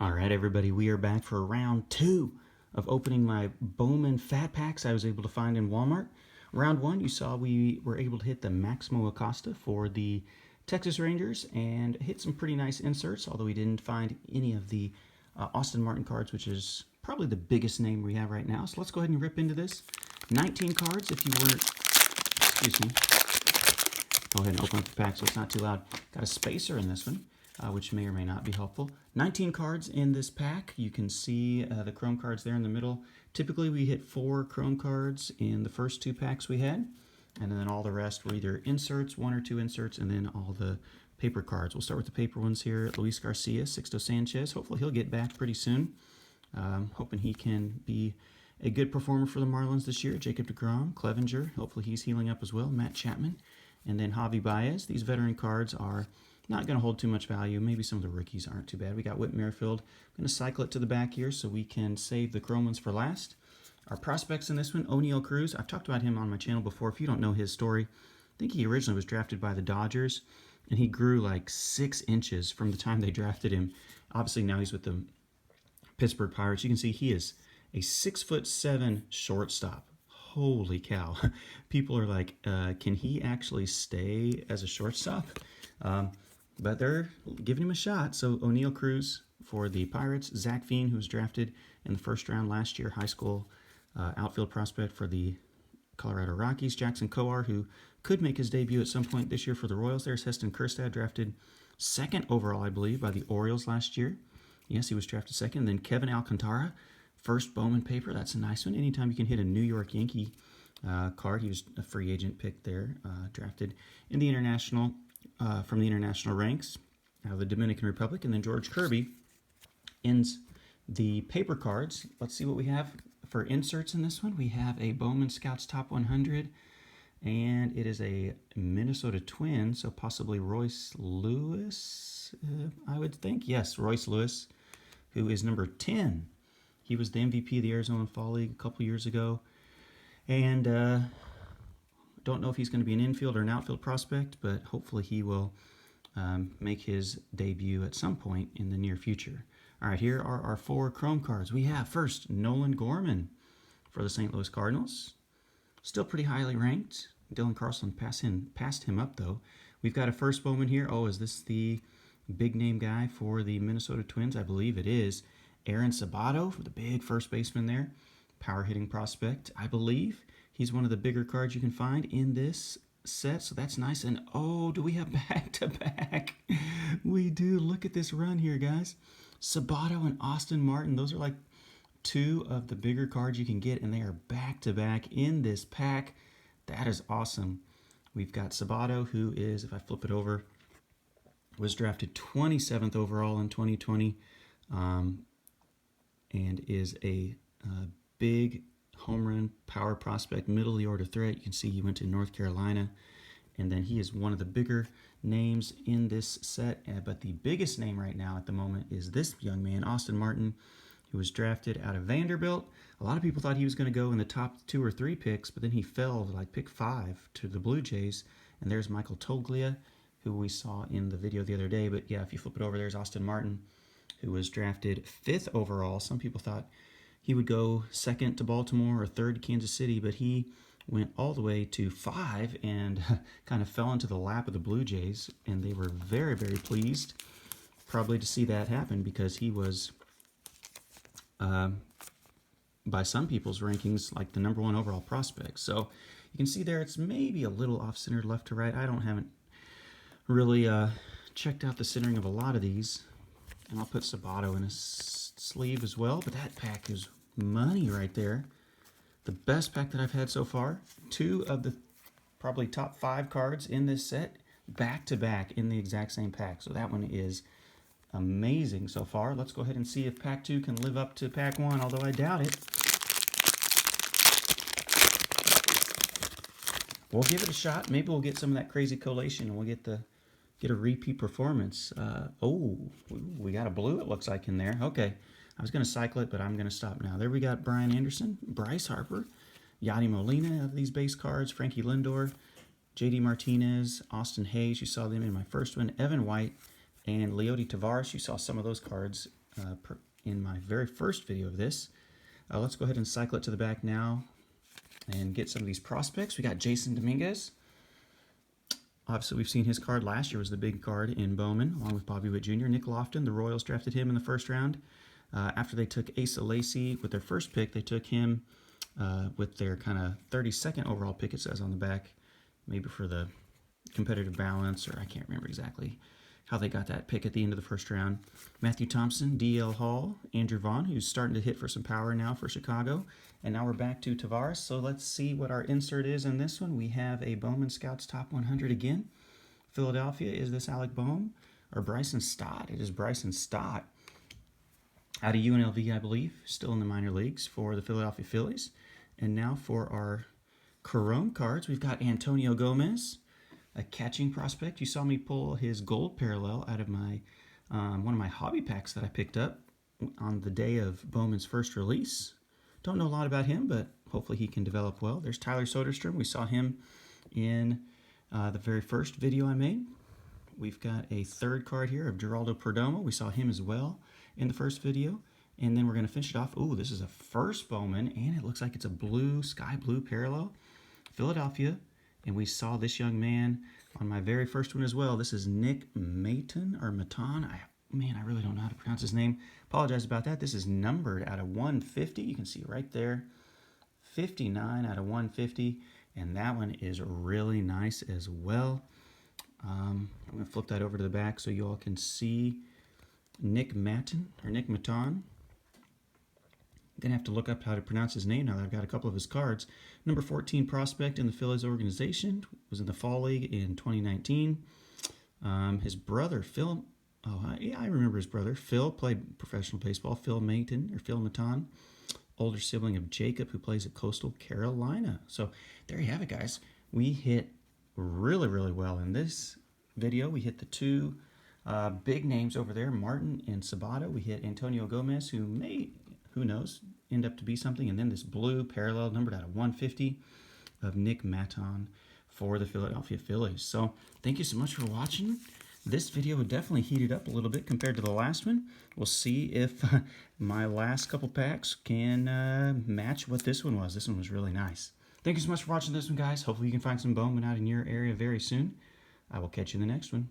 All right, everybody, we are back for round two of opening my Bowman fat packs I was able to find in Walmart. Round one, you saw we were able to hit the Maximo Acosta for the Texas Rangers and hit some pretty nice inserts, although we didn't find any of the Austin Martin cards, which is probably the biggest name we have right now. So let's go ahead and rip into this. 19 cards, if you weren't, excuse me. Go ahead and open up the pack so it's not too loud. Got a spacer in this one, which may or may not be helpful. 19 cards in this pack. You can see the chrome cards there in the middle. Typically we hit 4 chrome cards in the first 2 packs we had, and then all the rest were either inserts, 1 or 2 inserts, and then all the paper cards. We'll start with the paper ones here. Luis Garcia, Sixto Sanchez. Hopefully he'll get back pretty soon. Hoping he can be a good performer for the Marlins this year. Jacob deGrom, Clevenger. Hopefully he's healing up as well. Matt Chapman. And then Javi Baez. These veteran cards are not going to hold too much value. Maybe some of the rookies aren't too bad. We got Whit Merrifield. I'm going to cycle it to the back here so we can save the chrome ones for last. Our prospects in this one, O'Neal Cruz. I've talked about him on my channel before. If you don't know his story, I think he originally was drafted by the Dodgers, and he grew like 6 inches from the time they drafted him. Obviously now he's with the Pittsburgh Pirates. You can see he is a 6'7" shortstop. Holy cow. People are like, can he actually stay as a shortstop? But they're giving him a shot. So O'Neal Cruz for the Pirates. Zach Veen, who was drafted in the first round last year, high school outfield prospect for the Colorado Rockies. Jackson Kowar, who could make his debut at some point this year for the Royals. There's Heston Kjerstad, drafted 2nd overall, I believe, by the Orioles last year. Yes, he was drafted 2nd. Then Kevin Alcantara, first Bowman paper. That's a nice one. Anytime you can hit a New York Yankee card. He was a free agent pick there, drafted in the international, from the international ranks out of the Dominican Republic. And then George Kirby ends the paper cards. Let's see what we have for inserts in this one. We have a Bowman Scouts Top 100, and it is a Minnesota Twin, so possibly Royce Lewis, I would think. Yes, Royce Lewis, who is number 10. He was the MVP of the Arizona Fall League a couple years ago. And don't know if he's going to be an infield or an outfield prospect, but hopefully he will make his debut at some point in the near future. All right, here are our 4 chrome cards. We have first Nolan Gorman for the St. Louis Cardinals. Still pretty highly ranked. Dylan Carlson passed him up, though. We've got a first Bowman here. Oh, is this the big name guy for the Minnesota Twins? I believe it is. Aaron Sabato, the big first baseman there. Power hitting prospect, I believe. He's one of the bigger cards you can find in this set, so that's nice. And oh, do we have back-to-back? We do. Look at this run here, guys. Sabato and Austin Martin, those are like 2 of the bigger cards you can get, and they are back-to-back in this pack. That is awesome. We've got Sabato, who is, if I flip it over, was drafted 27th overall in 2020, and is a big home run power prospect, middle of the order threat. You can see he went to North Carolina, and then he is one of the bigger names in this set. But the biggest name right now at the moment is this young man, Austin Martin, who was drafted out of Vanderbilt. A lot of people thought he was going to go in the top 2 or 3 picks, but then he fell to like pick 5 to the Blue Jays. And there's Michael Toglia, who we saw in the video the other day. But yeah, if you flip it over, there's Austin Martin, who was drafted 5th overall. Some people thought he would go 2nd to Baltimore or 3rd to Kansas City, but he went all the way to 5 and kind of fell into the lap of the Blue Jays, and they were very, very pleased probably to see that happen, because he was, by some people's rankings, like the #1 overall prospect. So you can see there it's maybe a little off-centered left to right. I haven't really checked out the centering of a lot of these, and I'll put Sabato in a sleeve as well, but that pack is money right there. The best pack that I've had so far. 2 of the probably top 5 cards in this set back to back in the exact same pack. So that one is amazing so far. Let's go ahead and see if pack 2 can live up to pack 1, although I doubt it. We'll give it a shot. Maybe we'll get some of that crazy collation and we'll get a repeat performance. Oh, we got a blue, it looks like, in there. Okay, I was going to cycle it, but I'm going to stop now. There we got Brian Anderson, Bryce Harper, Yadi Molina of these base cards, Frankie Lindor, J.D. Martinez, Austin Hayes. You saw them in my first one. Evan White and Leody Tavares. You saw some of those cards in my very first video of this. Let's go ahead and cycle it to the back now and get some of these prospects. We got Jason Dominguez. Obviously, we've seen his card last year, was the big card in Bowman, along with Bobby Witt Jr. Nick Lofton, the Royals drafted him in the first round. After they took Asa Lacy with their first pick, they took him with their kind of 32nd overall pick, it says on the back, maybe for the competitive balance, or I can't remember exactly how they got that pick at the end of the first round. Matthew Thompson, D.L. Hall, Andrew Vaughn, who's starting to hit for some power now for Chicago. And now we're back to Tavares. So let's see what our insert is in this one. We have a Bowman Scouts Top 100 again. Philadelphia, is this Alec Bohm or Bryson Stott? It is Bryson Stott out of UNLV, I believe, still in the minor leagues for the Philadelphia Phillies. And now for our Chrome cards, we've got Antonio Gomez, a catching prospect. You saw me pull his gold parallel out of my one of my hobby packs that I picked up on the day of Bowman's first release. Don't know a lot about him, but hopefully he can develop well. There's Tyler Soderstrom. We saw him in the very first video I made. We've got a third card here of Geraldo Perdomo. We saw him as well in the first video. And then we're going to finish it off. Ooh, this is a first Bowman, and it looks like it's a blue, sky blue parallel. Philadelphia. And we saw this young man on my very first one as well. This is Nick Maton, or Maton. I really don't know how to pronounce his name. Apologize about that. This is numbered out of 150. You can see right there, 59 out of 150. And that one is really nice as well. I'm going to flip that over to the back so you all can see Nick Maton, or Nick Maton. Gonna have to look up how to pronounce his name now that I've got a couple of his cards. Number 14 prospect in the Phillies organization, was in the Fall League in 2019. His brother, Phil, I remember his brother. Phil played professional baseball. Phil Maton, or Phil Maton, older sibling of Jacob, who plays at Coastal Carolina. So there you have it, guys. We hit really, really well in this video. We hit the two big names over there, Martin and Sabato. We hit Antonio Gomez, who may, who knows, end up to be something. And then this blue parallel numbered out of 150 of Nick Maton for the Philadelphia Phillies. So thank you so much for watching. This video definitely heated up a little bit compared to the last one. We'll see if my last couple packs can match what this one was. This one was really nice. Thank you so much for watching this one, guys. Hopefully you can find some Bowman out in your area very soon. I will catch you in the next one.